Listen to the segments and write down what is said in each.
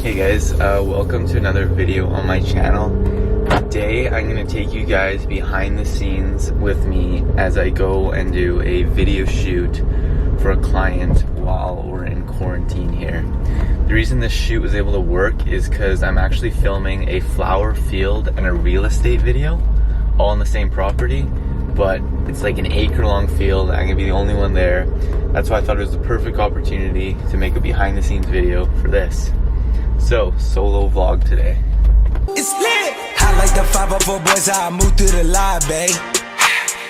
Hey guys, welcome to another video on my channel. Today I'm going to take you guys behind the scenes with me as I go and do a video shoot for a client while we're in quarantine here. The reason this shoot was able to work is because I'm actually filming a flower field and a real estate video all on the same property, but it's like an acre-long field. I'm gonna be the only one there. That's why I thought it was the perfect opportunity to make a behind-the-scenes video for this. So, solo vlog today. It's lit! I like the 504 boys, how I move through the live, babe.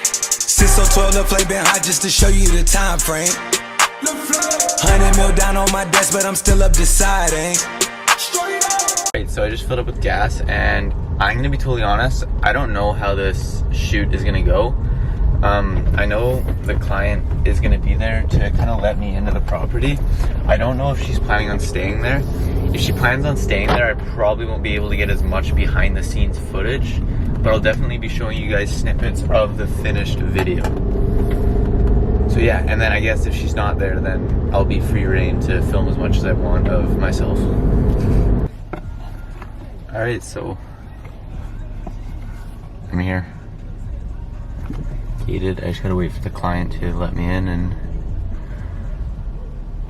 Since so 12, the flame been hot just to show you the time frame. 100 mil down on my desk, but I'm still up deciding. Alright, so I just filled up with gas, and I'm gonna be totally honest, I don't know how this shoot is gonna go. I know the client is gonna be there to kind of let me into the property. I don't know if she's planning on staying there. If she plans on staying there, I probably won't be able to get as much behind the scenes footage, but I'll definitely be showing you guys snippets of the finished video. So yeah, and then I guess if she's not there, then I'll be free reign to film as much as I want of myself. Alright, so I'm here. Gated. I just gotta wait for the client to let me in and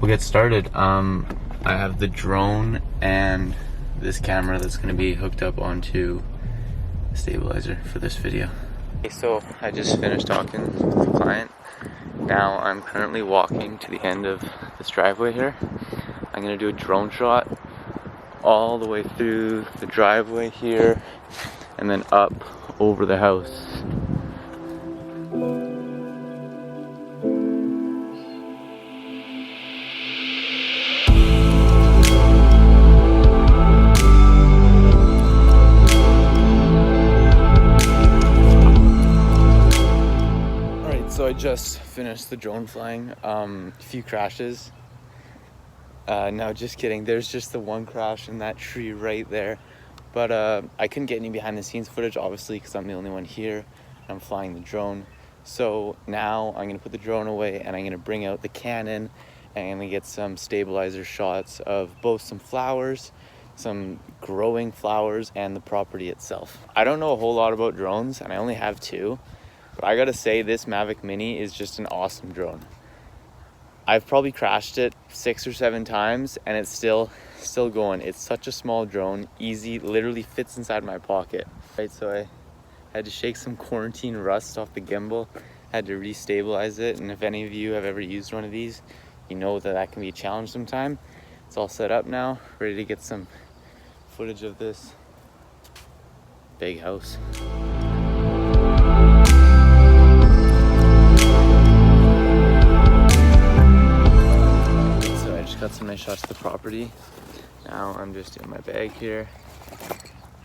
we'll get started. I have the drone and this camera that's gonna be hooked up onto a stabilizer for this video. Okay, so I just finished talking with the client. Now I'm currently walking to the end of this driveway here. I'm gonna do a drone shot all the way through the driveway here and then up over the house. So I just finished the drone flying, a few crashes. No, just kidding. There's just the one crash in that tree right there. But I couldn't get any behind the scenes footage, obviously, because I'm the only one here. I'm flying the drone. So now I'm gonna put the drone away and I'm gonna bring out the Canon and I'm gonna get some stabilizer shots of both some flowers, some growing flowers, and the property itself. I don't know a whole lot about drones and I only have two. But I gotta say, this Mavic Mini is just an awesome drone. I've probably crashed it 6 or 7 times and it's still going. It's such a small drone, easy, literally fits inside my pocket. Right, so I had to shake some quarantine rust off the gimbal, had to restabilize it, and if any of you have ever used one of these, you know that can be a challenge sometime. It's all set up now, ready to get some footage of this big house. Got some nice shots of the property. Now I'm just doing my bag here.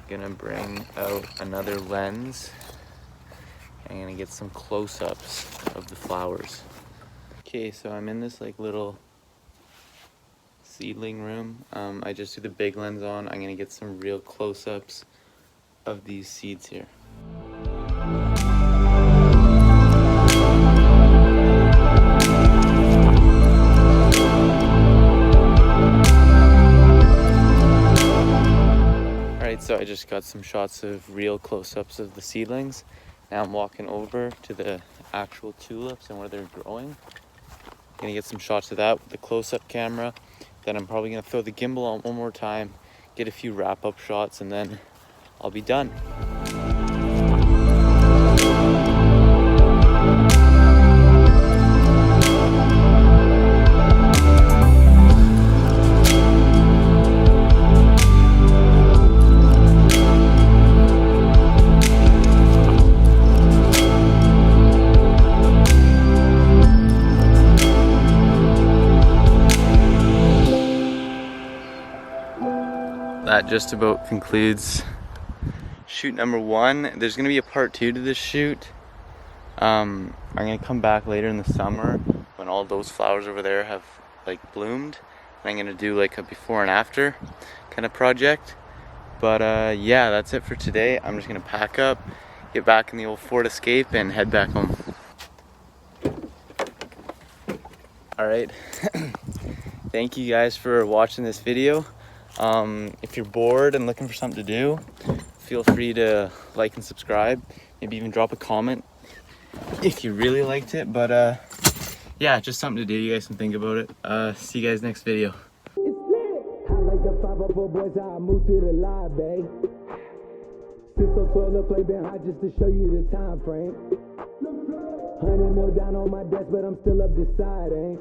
Gonna bring out another lens. I'm gonna get some close-ups of the flowers. Okay, so I'm in this like little seedling room. I just do the big lens on. I'm gonna get some real close-ups of these seeds here. So I just got some shots of real close-ups of the seedlings. Now I'm walking over to the actual tulips and where they're growing. Gonna get some shots of that with the close-up camera. Then I'm probably gonna throw the gimbal on one more time, get a few wrap-up shots, and then I'll be done. That just about concludes shoot number 1. There's gonna be a part 2 to this shoot. I'm gonna come back later in the summer when all those flowers over there have like bloomed, and I'm gonna do like a before and after kind of project. But yeah, that's it for today. I'm just gonna pack up, get back in the old Ford Escape, and head back home. All right. Thank you guys for watching this video. If you're bored and looking for something to do, feel free to like and subscribe. Maybe even drop a comment if you really liked it. But yeah, just something to do. You guys can think about it. See you guys next video. I like the 504 boys, I move through the live, babe. Since so 12, the play been hot just to show you the time frame. 100 mil down on my desk, but I'm still up deciding.